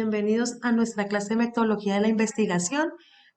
bienvenidos a nuestra clase de metodología de la investigación.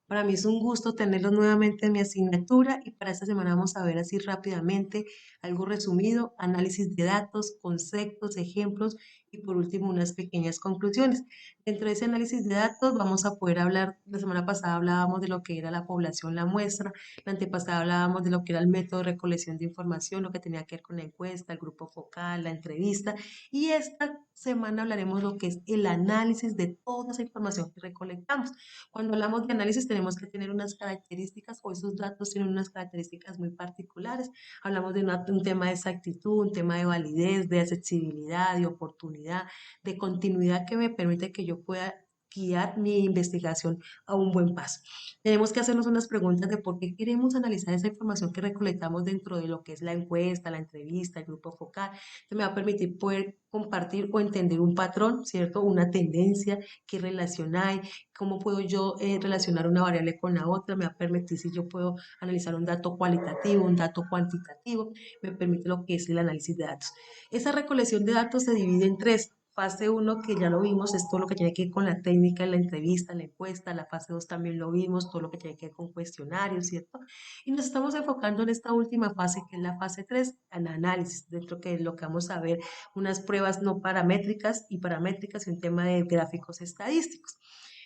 Para mí es un gusto tenerlos nuevamente en mi asignatura y para esta semana vamos a ver así rápidamente algo resumido, análisis de datos, conceptos, ejemplos y por último unas pequeñas conclusiones. Dentro de ese análisis de datos vamos a poder hablar, la semana pasada hablábamos de lo que era la población, la muestra, la antepasada hablábamos de lo que era el método de recolección de información, lo que tenía que ver con la encuesta, el grupo focal, la entrevista y esta semana hablaremos lo que es el análisis de toda esa información que recolectamos. Cuando hablamos de análisis tenemos que tener unas características o esos datos tienen unas características muy particulares. Hablamos de un tema de exactitud, un tema de validez, de accesibilidad, de oportunidad, de continuidad que me permite que yo pueda guiar mi investigación a un buen paso. Tenemos que hacernos unas preguntas de por qué queremos analizar esa información que recolectamos dentro de lo que es la encuesta, la entrevista, el grupo focal. Esto me va a permitir poder compartir o entender un patrón, ¿cierto? Una tendencia, qué relación hay, cómo puedo yo relacionar una variable con la otra, me va a permitir si yo puedo analizar un dato cualitativo, un dato cuantitativo, me permite lo que es el análisis de datos. Esa recolección de datos se divide en tres. Fase uno que ya lo vimos, es todo lo que tiene que ver con la técnica, la entrevista, la encuesta. La fase 2 también lo vimos, todo lo que tiene que ver con cuestionarios, ¿cierto? Y nos estamos enfocando en esta última fase, que es la fase 3, en análisis, dentro que lo que vamos a ver, unas pruebas no paramétricas y paramétricas y un tema de gráficos estadísticos.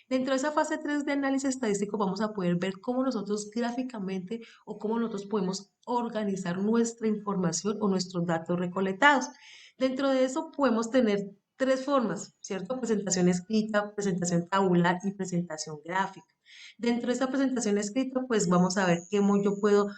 Dentro de esa fase 3 de análisis estadístico vamos a poder ver cómo nosotros gráficamente o cómo nosotros podemos organizar nuestra información o nuestros datos recolectados. Dentro de eso podemos tener tres formas, ¿cierto? Presentación escrita, presentación tabular y presentación gráfica. Dentro de esa presentación escrita, pues vamos a ver cómo yo puedo,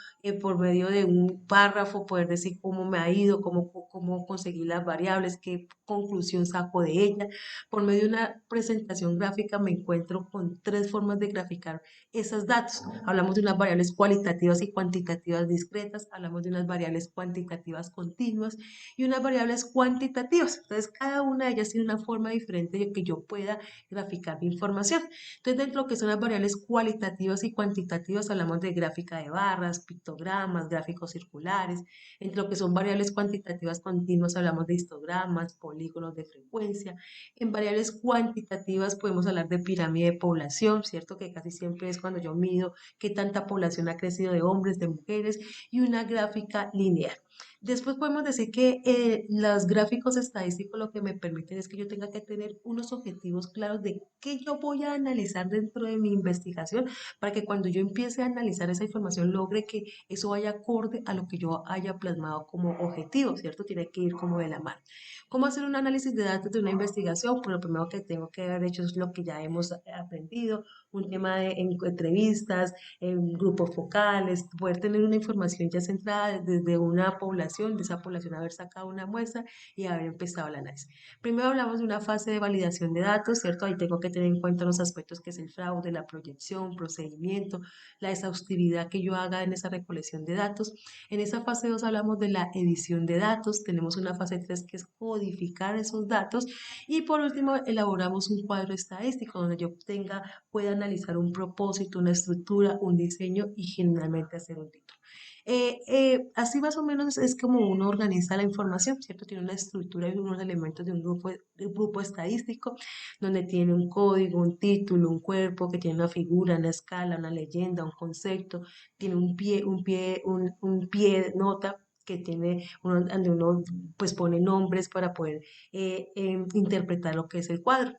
por medio de un párrafo, poder decir cómo me ha ido, cómo conseguí las variables, qué conclusión saco de ella. Por medio de una presentación gráfica me encuentro con tres formas de graficar esos datos. Hablamos de unas variables cualitativas y cuantitativas discretas, hablamos de unas variables cuantitativas continuas y unas variables cuantitativas. Entonces, cada una de ellas tiene una forma diferente de que yo pueda graficar mi información. Entonces, dentro de lo que son las variables cualitativas y cuantitativas, hablamos de gráfica de barras, pictogramas, gráficos circulares. Entre lo que son variables cuantitativas continuas, hablamos de histogramas, polígonos de frecuencia. En variables cuantitativas podemos hablar de pirámide de población, ¿cierto? Que casi siempre es cuando yo mido qué tanta población ha crecido de hombres, de mujeres, y una gráfica lineal. Después podemos decir que los gráficos estadísticos lo que me permiten es que yo tenga que tener unos objetivos claros de qué yo voy a analizar dentro de mi investigación para que cuando yo empiece a analizar esa información logre que eso vaya acorde a lo que yo haya plasmado como objetivo, ¿cierto? Tiene que ir como de la mano. ¿Cómo hacer un análisis de datos de una investigación? Pues lo primero que tengo que haber hecho es lo que ya hemos aprendido, un tema de entrevistas, en grupos focales, poder tener una información ya centrada desde una población, de esa población haber sacado una muestra y haber empezado el análisis. Primero hablamos de una fase de validación de datos, ¿cierto? Ahí tengo que tener en cuenta los aspectos que es el fraude, la proyección, procedimiento, la exhaustividad que yo haga en esa recolección de datos. En esa fase 2 hablamos de la edición de datos, tenemos una fase 3 que es codificar esos datos y por último elaboramos un cuadro estadístico donde yo pueda analizar un propósito, una estructura, un diseño y generalmente hacer un título. Así más o menos es como uno organiza la información, ¿cierto? Tiene una estructura y unos elementos de un grupo estadístico, donde tiene un código, un título, un cuerpo, que tiene una figura, una escala, una leyenda, un concepto, tiene un pie de nota que tiene donde uno pues pone nombres para poder interpretar lo que es el cuadro.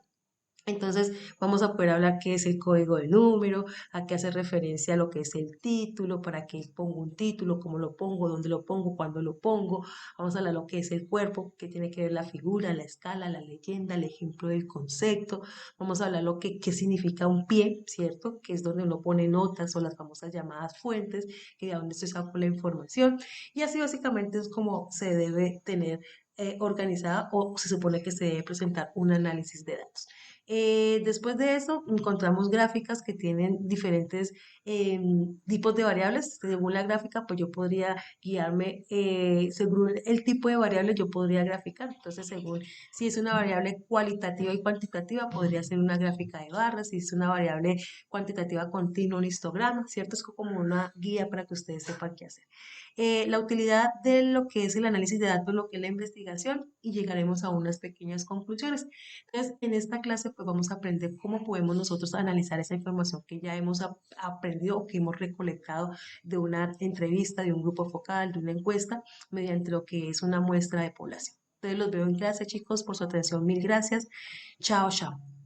Entonces vamos a poder hablar qué es el código de número, a qué hace referencia a lo que es el título, para qué pongo un título, cómo lo pongo, dónde lo pongo, cuándo lo pongo. Vamos a hablar lo que es el cuerpo, que tiene que ver la figura, la escala, la leyenda, el ejemplo del concepto. Vamos a hablar lo que qué significa un pie, ¿cierto? Que es donde uno pone notas o las famosas llamadas fuentes, que de donde se sacó la información. Y así básicamente es como se debe tener organizada o se supone que se debe presentar un análisis de datos. Después de eso, encontramos gráficas que tienen diferentes tipos de variables. Según la gráfica, pues yo podría guiarme, según el tipo de variable, yo podría graficar. Entonces, según si es una variable cualitativa y cuantitativa, podría ser una gráfica de barras. Si es una variable cuantitativa continua, un histograma, ¿cierto? Es como una guía para que ustedes sepan qué hacer. la utilidad de lo que es el análisis de datos, lo que es la investigación y llegaremos a unas pequeñas conclusiones. Entonces, en esta clase pues vamos a aprender cómo podemos nosotros analizar esa información que ya hemos aprendido o que hemos recolectado de una entrevista, de un grupo focal, de una encuesta, mediante lo que es una muestra de población. Entonces, los veo en clase, chicos, por su atención. Mil gracias. Chao, chao.